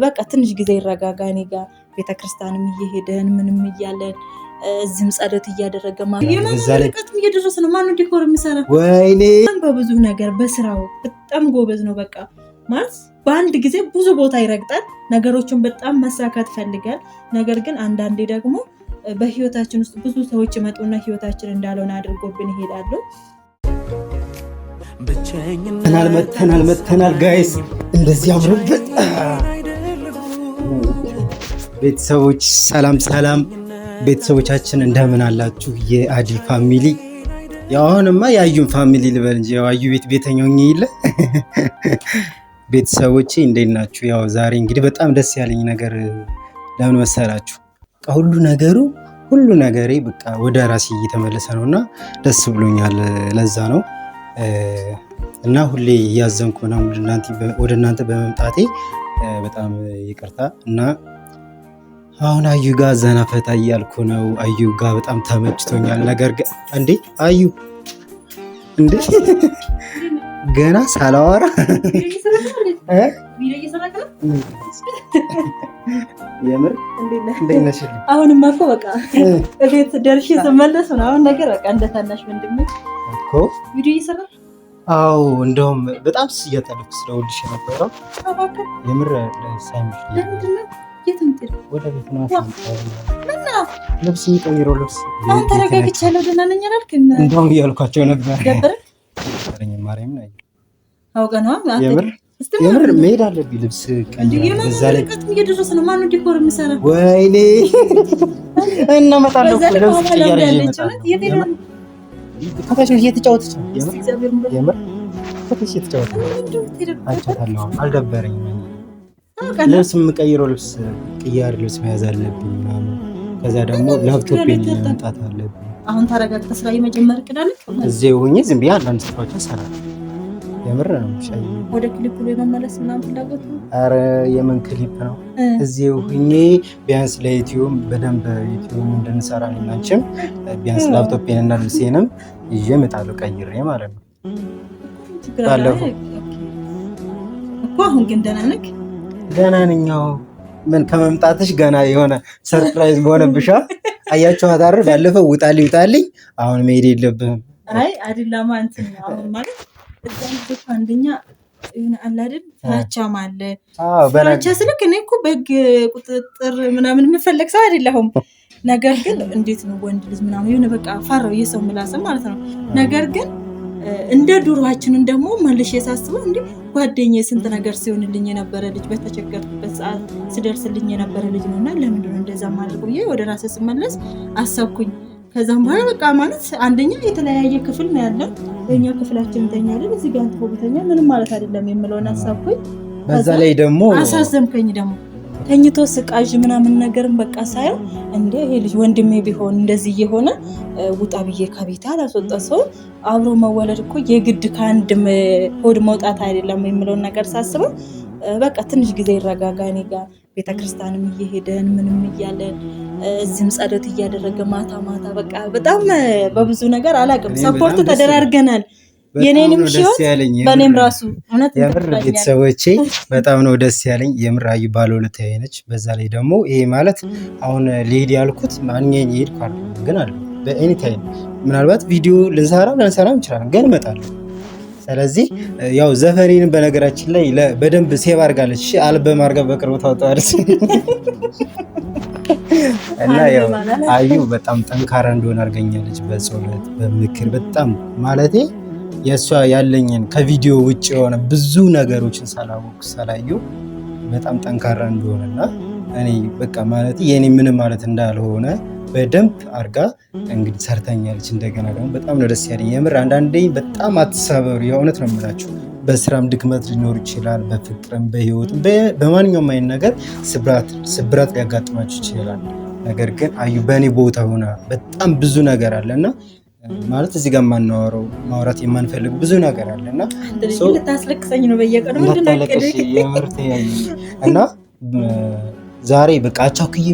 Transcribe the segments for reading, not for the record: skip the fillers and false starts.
በቃ ትንሽ ጊዜ ይረጋጋ። እኔ ጋር ቤተክርስቲያንም እየሄደን ምንም እያለን እዚህም ጸሎት እያደረገ ማለት እየደረሰ ነው። ማነው ዲኮር የሚሰራ? ወይኔ በብዙ ነገር በስራው በጣም ጎበዝ ነው። በቃ ማለት በአንድ ጊዜ ብዙ ቦታ ይረግጣል። ነገሮችን በጣም መሳካት ፈልጋል። ነገር ግን አንዳንዴ ደግሞ በህይወታችን ውስጥ ብዙ ሰዎች ይመጡና ህይወታችን እንዳልሆነ አድርጎብን ይሄዳሉ። መተናል ጋይስ እንደዚህ አምሮበት ቤተሰቦች ሰላም ቤተሰቦቻችን እንደምን አላችሁ? የአዲ ፋሚሊ ያው አሁንማ ያዩን ፋሚሊ ልበል እንጂ ያው አዩ ቤተኛው ይለ ቤተሰቦቼ እንዴት ናችሁ? ያው ዛሬ እንግዲህ በጣም ደስ ያለኝ ነገር ለምን መሰላችሁ? ሁሉ ነገሬ በቃ ወደ ራሴ እየተመለሰ ነውና ደስ ብሎኛል። ለዛ ነው እና ሁሌ እያዘንኩ ነው ወደ እናንተ በመምጣቴ በጣም ይቅርታ። እና አሁን አዩ ጋር ዘና ፈታ እያልኩ ነው። አዩ ጋር በጣም ተመችቶኛል። ነገር ግን አዩ ገና ሳላወራ የምር አሁንማ እኮ በቃ እቤት ደርሼ ስመለስ ነው አሁን ነገር በቃ እንደታናሽ ወንድሜ እኮ ቪዲዮ እየሰራ። አዎ እንደውም በጣም እያጠለኩ ስለወልሽ የነበረው የምር ሳይምሽ ወደ ቤት ነው ልብስ የሚቀይረው ልብስ አሁን ተረጋግቻለሁ። ደህና ነኝ አላልክም? እንደውም እያልኳቸው ነበር። ማርያም ነው አውቀህ ነው የምር መሄድ አለብኝ። ልብስ ቀይረው በዛ ላይ እየደረሰ ነው። ማነው ዲኮር የሚሰራ? ወይኔ እናመጣለሁ ልብስ ቀይሬ ከታች እየተጫወተች ነው። የምር ከታች እየተጫወተች አይቻታለሁ። አልደበረኝም። ልብስ የምቀይረው ልብስ ቅያር ልብስ መያዝ አለብኝ ምናምን። ከዛ ደግሞ ላፕቶፔን ማምጣት አለብኝ። አሁን ተረጋግተህ ስራ የመጀመር እቅዳለህ? እዚህ ሆኜ ዝም ብዬ አንዳንድ ስራዎችን እሰራለሁ። የምር ነው ሻይ ወደ ክሊፕ ላይ መመለስ ምናምን ፍላጎት ነው። ኧረ የምን ክሊፕ ነው? እዚህ ሆኜ ቢያንስ ለዩቲዩብ በደንብ ዩቲዩብ እንድንሰራ እናንቺም ቢያንስ ላፕቶፔን እና ልብሴንም ይዤ እመጣለሁ ቀይሬ ማለት ነው። ባለፈው እኮ አሁን ግን ደህና ነህ? ገና ነኝ። ምን ከመምጣትሽ ገና የሆነ ሰርፕራይዝ በሆነብሻ አያችኋት አይደል? ባለፈው ውጣልኝ አሁን መሄድ የለብህም። አይ አይደለም እንትን አሁን ማለት እዛም ልጅ አንደኛ ይሄን አላደን ፍራቻም አለ። ፍራቻ ስልክ እኔ እኮ በግ ቁጥጥር ምናምን የምፈልግ ሰው አይደለሁም። ነገር ግን እንዴት ነው ወንድ ልጅ ምናምን የሆነ በቃ ፈራው የሰው ምላስም ማለት ነው። ነገር ግን እንደ ዱሯችንን ደግሞ መልሼ ሳስበው እንዴ ጓደኛዬ ስንት ነገር ሲሆንልኝ የነበረ ልጅ በተቸገርኩበት ሰዓት ሲደርስልኝ የነበረ ልጅ ነውና ለምንድን ነው እንደዛ ማድረግ ብዬ ወደ ራሴ ስመለስ አሰብኩኝ። ከዛም በኋላ በቃ ማለት አንደኛ የተለያየ ክፍል ነው ያለው። በእኛ ክፍላችን እንተኛለን፣ እዚህ ጋር አንተ ቦተኛ ምንም ማለት አይደለም የምለውን አሰብኩኝ። በዛ ላይ ደግሞ አሳዘምከኝ ደግሞ ተኝቶ ስቃዥ ምናምን ነገርም በቃ ሳየው እንዴ ይሄ ልጅ ወንድሜ ቢሆን እንደዚህ የሆነ ውጣ ብዬ ከቤት አላስወጣ ሰው አብሮ መወለድ እኮ የግድ ከአንድ ሆድ መውጣት አይደለም የምለውን ነገር ሳስበው በቃ ትንሽ ጊዜ ይረጋጋ። እኔ ጋር ቤተክርስቲያንም እየሄደን ምንም እያለን እዚህም ጸሎት እያደረገ ማታ በቃ በጣም በብዙ ነገር አላውቅም ሰፖርት ተደራርገናል። የኔንም ሺው በኔም ራሱ እውነት የምር ቤተሰቦቼ በጣም ነው ደስ ያለኝ። የምር አዩ ባለውለታዬ ነች። በዛ ላይ ደግሞ ይሄ ማለት አሁን ልሄድ ያልኩት ማንኛውም ይሄድ ካለ ግን አለ በኤኒ ታይም ምናልባት ቪዲዮ ልንሰራ እንችላለን ግን እመጣለሁ። ስለዚህ ያው ዘፈኔን በነገራችን ላይ በደንብ ሴቭ አድርጋለች። አልበም አድርጋ በቅርቡ ታወጣለች እና ያው አዩ በጣም ጠንካራ እንደሆነ አድርገኛለች። በጸሎት በምክር በጣም ማለቴ የእሷ ያለኝን ከቪዲዮ ውጭ የሆነ ብዙ ነገሮችን ሳላዩ በጣም ጠንካራ እንደሆነና እኔ በቃ ማለት የኔ ምንም ማለት እንዳልሆነ በደንብ አርጋ እንግዲህ ሰርታኛለች። እንደገና ደግሞ በጣም ነው ደስ ያለኝ። የምር አንዳንዴ በጣም አትሳበሩ። የእውነት ነው የምላችሁ። በስራም ድክመት ሊኖር ይችላል፣ በፍቅርም በህይወትም በማንኛውም አይነት ነገር ስብራት ሊያጋጥማችሁ ይችላል። ነገር ግን አዩ በእኔ ቦታ ሆና በጣም ብዙ ነገር አለና ማለት እዚህ ጋር ማውራት የማንፈልግ ብዙ ነገር አለና ልታስለቅሰኝ ነው በየቀኑ እና ዛሬ በቃ አቻኩዬ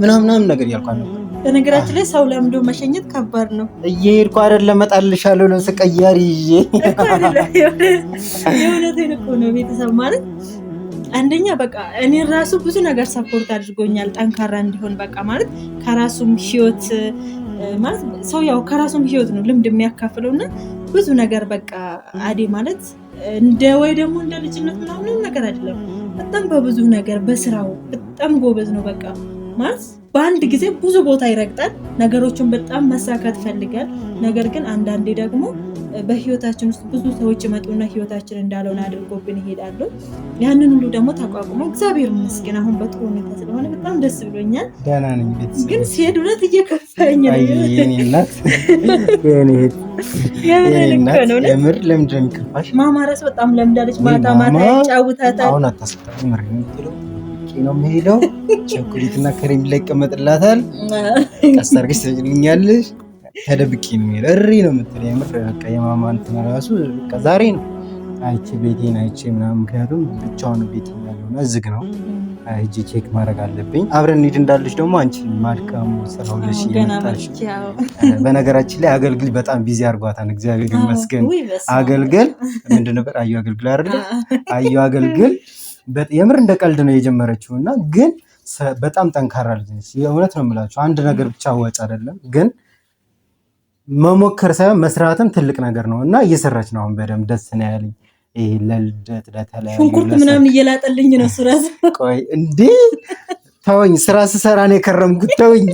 ምናምን ነገር ያልኳት ነበር። በነገራችን ላይ ሰው ለምዶ መሸኘት ከባድ ነው። እየሄድኩ አይደለም እመጣልሻለሁ ልብስ ቀያሪ ይዤ የእውነቴን እኮ ነው። ቤተሰብ ማለት አንደኛ በቃ እኔ ራሱ ብዙ ነገር ሰፖርት አድርጎኛል ጠንካራ እንዲሆን በቃ ማለት ከራሱም ህይወት ማለት ሰው ያው ከራሱም ህይወት ነው ልምድ የሚያካፍለውና ብዙ ነገር በቃ አዴ ማለት እንደ ወይ ደግሞ እንደ ልጅነት ምናምን ነገር አይደለም በጣም በብዙ ነገር በስራው በጣም ጎበዝ ነው በቃ ማለት በአንድ ጊዜ ብዙ ቦታ ይረግጣል ነገሮችን በጣም መሳካት ፈልጋል ነገር ግን አንዳንዴ ደግሞ በህይወታችን ውስጥ ብዙ ሰዎች ይመጡና ህይወታችን እንዳልሆነ አድርጎብን ይሄዳሉ ያንን ሁሉ ደግሞ ተቋቁሞ እግዚአብሔር ይመስገን አሁን በጥሩ ሁኔታ ስለሆነ በጣም ደስ ብሎኛል ደህና ነኝ ቤተሰብ ግን ሲሄድ እውነት እየከፋኝ ነው የኔ እናት የምር ለምንድን ነው የሚከፋሽ ማማረስ በጣም ለምዳለች ማታ ማታ ያጫውታታል አሁን አታስጠላም ምር የምትለው ነው የሚሄደው ቸኮሌትና ከሬም ላይ ይቀመጥላታል ቀስ አድርገሽ ትልኛለሽ ተደብቂ ነው የሚሄደው እሪ ነው የምትለው የምር በቃ የማማ እንትን ራሱ በቃ ዛሬ ነው አይቼ ቤቴን አይቼ ምናምን ምክንያቱም ብቻውን ቤት ያለውና ዝግ ነው ሂጂ ቼክ ማድረግ አለብኝ አብረን እንሂድ እንዳለች ደግሞ አንቺን ማድካሙ ስራው ለሽ ይመጣሽ በነገራችን ላይ አገልግል በጣም ቢዚ አድርጓታል እግዚአብሔር ይመስገን አገልግል ምንድን ነበር አዩ አገልግል አይደል አዩ አገልግል የምር እንደ ቀልድ ነው የጀመረችው እና ግን በጣም ጠንካራ ልጅ ነች የእውነት ነው የምላችሁ አንድ ነገር ብቻ ወጭ አይደለም ግን መሞከር ሳይሆን መስራትም ትልቅ ነገር ነው እና እየሰራች ነው አሁን በደምብ ደስ ነው ያለኝ ይሄ ለልደት ለተለያዩ ሽንኩርት ምናምን እየላጠልኝ ነው ሱራዝ ቆይ እንዴ ተወኝ ስራ ስሰራ ነው የከረምኩት ተወኝ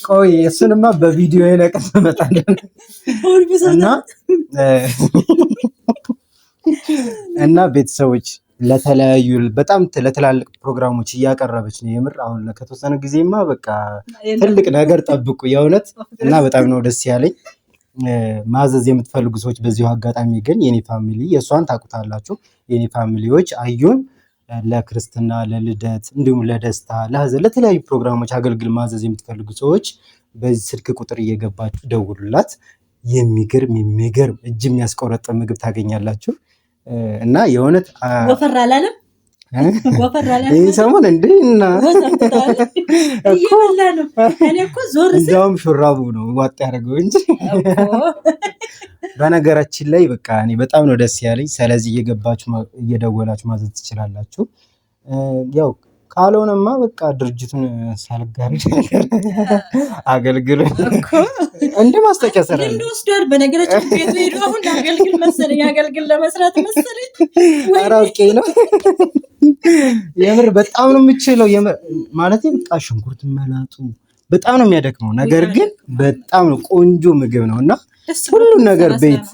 ቆይ እሱንማ በቪዲዮ የነቀስ መጣለን እና ቤተሰቦች ለተለያዩ በጣም ለተላልቅ ፕሮግራሞች እያቀረበች ነው የምር አሁን ከተወሰነ ጊዜማ በቃ ትልቅ ነገር ጠብቁ የእውነት እና በጣም ነው ደስ ያለኝ ማዘዝ የምትፈልጉ ሰዎች በዚሁ አጋጣሚ ግን የኔ ፋሚሊ የሷን ታውቁታላችሁ የኔ ፋሚሊዎች አዩን ለክርስትና ለልደት እንዲሁም ለደስታ ለሀዘን ለተለያዩ ፕሮግራሞች አገልግል ማዘዝ የምትፈልጉ ሰዎች በዚህ ስልክ ቁጥር እየገባችሁ ደውሉላት የሚገርም እጅ የሚያስቆረጥ ምግብ ታገኛላችሁ እና የእውነት ወፈር አላለም ይህ ሰሞን እንዴና እንደውም ሹራቡ ነው ዋጥ ያደረገው እንጂ በነገራችን ላይ በቃ እኔ በጣም ነው ደስ ያለኝ ስለዚህ እየገባችሁ እየደወላችሁ ማዘዝ ትችላላችሁ ያው ካልሆነማ በቃ ድርጅቱን ሳልጋር አገልግል እንደ ማስታወቂያ ሰራለሁ እንደወስዷል በነገራችን ቤቱ ሄዶ አሁን አገልግል መሰለኝ አገልግል ለመስራት መሰለኝ አራውቄ ነው የምር በጣም ነው የምችለው ማለት በቃ ሽንኩርት መላጡ በጣም ነው የሚያደክመው ነገር ግን በጣም ነው ቆንጆ ምግብ ነውና ሁሉ ነገር ቤት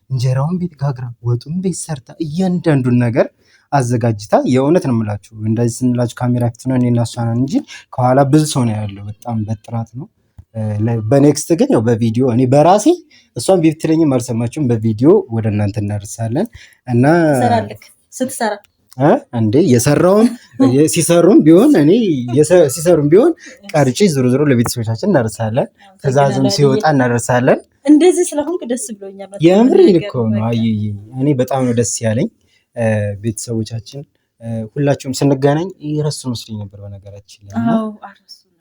እንጀራውን ቤት ጋግራ ወጡን ቤት ሰርታ እያንዳንዱን ነገር አዘጋጅታ የእውነት ነው የምላችሁ እንደዚህ ስንላችሁ ካሜራ ፊት ነው እኔና እሷ ነን እንጂ ከኋላ ብዙ ሰው ነው ያለው በጣም በጥራት ነው በኔክስት ግን ነው በቪዲዮ እኔ በራሴ እሷን ቢፍትለኝም አልሰማችሁም በቪዲዮ ወደ እናንተ እናደርሳለን እና ሰራልክ ስትሰራ እንዴ የሰራውን ሲሰሩም ቢሆን እኔ ሲሰሩም ቢሆን ቀርጬ ዙሩ ለቤተሰቦቻችን እናደርሳለን ትዕዛዝም ሲወጣ እናደርሳለን እንደዚህ ስለሆንክ ደስ ብሎኛል የምር እኮ ነው አየይ እኔ በጣም ነው ደስ ያለኝ ቤተሰቦቻችን ሁላችሁም ስንገናኝ ይረሱ መስሎኝ ነበር በነገራችን ላይ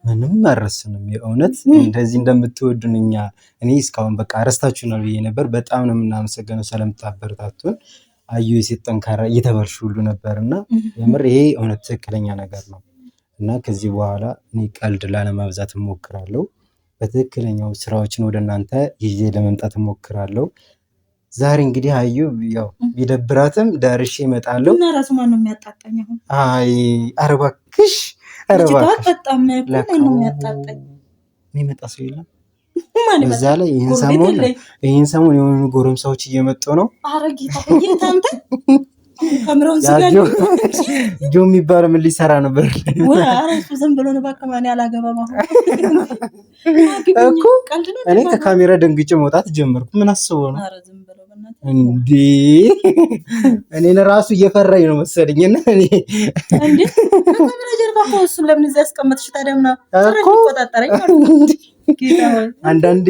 ምንም አረስንም የእውነት እንደዚህ እንደምትወዱን እኔ እስካሁን በቃ አረስታችሁናል ብዬ ነበር በጣም ነው የምናመሰግነው ስለምታበረታቱን አዩ የሴት ጠንካራ እየተበርሹ ሁሉ ነበርና የምር ይሄ እውነት ትክክለኛ ነገር ነው እና ከዚህ በኋላ እኔ ቀልድ ላለማብዛት እሞክራለሁ በትክክለኛው ስራዎችን ወደ እናንተ ይዤ ለመምጣት እሞክራለሁ ዛሬ እንግዲህ አዩ ያው ቢደብራትም ዳርሼ እመጣለሁ እና ራሱ ማን ነው የሚያጣጣኝ አሁን አይ አረባክሽ በጣም ነው የሚያጣጣኝ የሚመጣ ሰው የለም በዛ ላይ ይህን ሰሞን የሆኑ ጎረምሳዎች እየመጡ ነው አረጊታ እየታንተ ካሜራውን ዝጋኝ ጆ የሚባል ምን ሊሰራ ነበር አረሱ ዝም ብሎ ነው ባከማን ያላገባማ እኮ እኔ ከካሜራ ደንግጬ መውጣት ጀመርኩ ምን አስበው ነው አረ ዝም ብሎ እንዴ እኔ ራሱ እየፈራኝ ነው መሰለኝና እኔ እንዴ ካሜራ ጀርባ እሱ ለምን እዚህ ያስቀመጥሽ ታደምና እኮ ተቆጣጣረኝ አንዳንዴ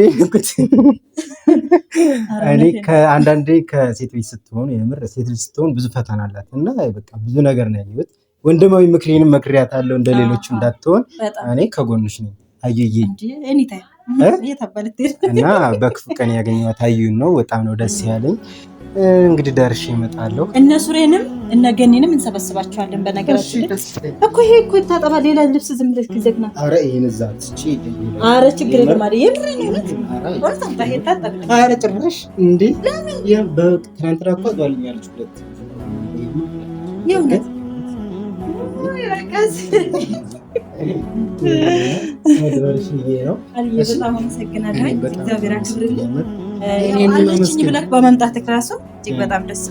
እኔ ከአንዳንዴ ከሴት ልጅ ስትሆን የምር ሴት ልጅ ስትሆን ብዙ ፈተና አላት እና በቃ ብዙ ነገር ነው ያየሁት ወንድማዊ ምክሬንም መክሪያታለሁ እንደሌሎቹ እንዳትሆን እኔ ከጎንሽ ነኝ አዩዬ ኤኒታይም እና በክፉ ቀን ያገኘኋት አዩን ነው በጣም ነው ደስ ያለኝ እንግዲህ ደርሼ እመጣለሁ። እነ ሱሬንም እነ ገኒንም እንሰበስባቸዋለን። በነገራችን እኮ ይሄ እኮ ታጠባ ሌላ ልብስ ዝም ብለህ ትዘግና። ኧረ ይሄን እዛ ትቼ ኧረ ችግር የለም አይደል? የምሬን ነው። ወጣ ታጣ ኧረ ጭራሽ እንዴ በትናንትና እኮ አዟልኛለች ሁለት የእውነት በጣም አመሰግናለሁ። እግዚአብሔር ያክብርልኝ። አለችኝ ብለህ በመምጣትህ እራሱ እጅግ በጣም ደስ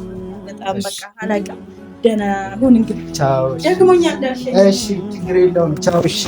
በጣም በቃ አላውቅም። ደህና ሁን እንግዲህ። ቻው። ደክሞኛል። እሺ ችግር የለውም። ቻው። እሺ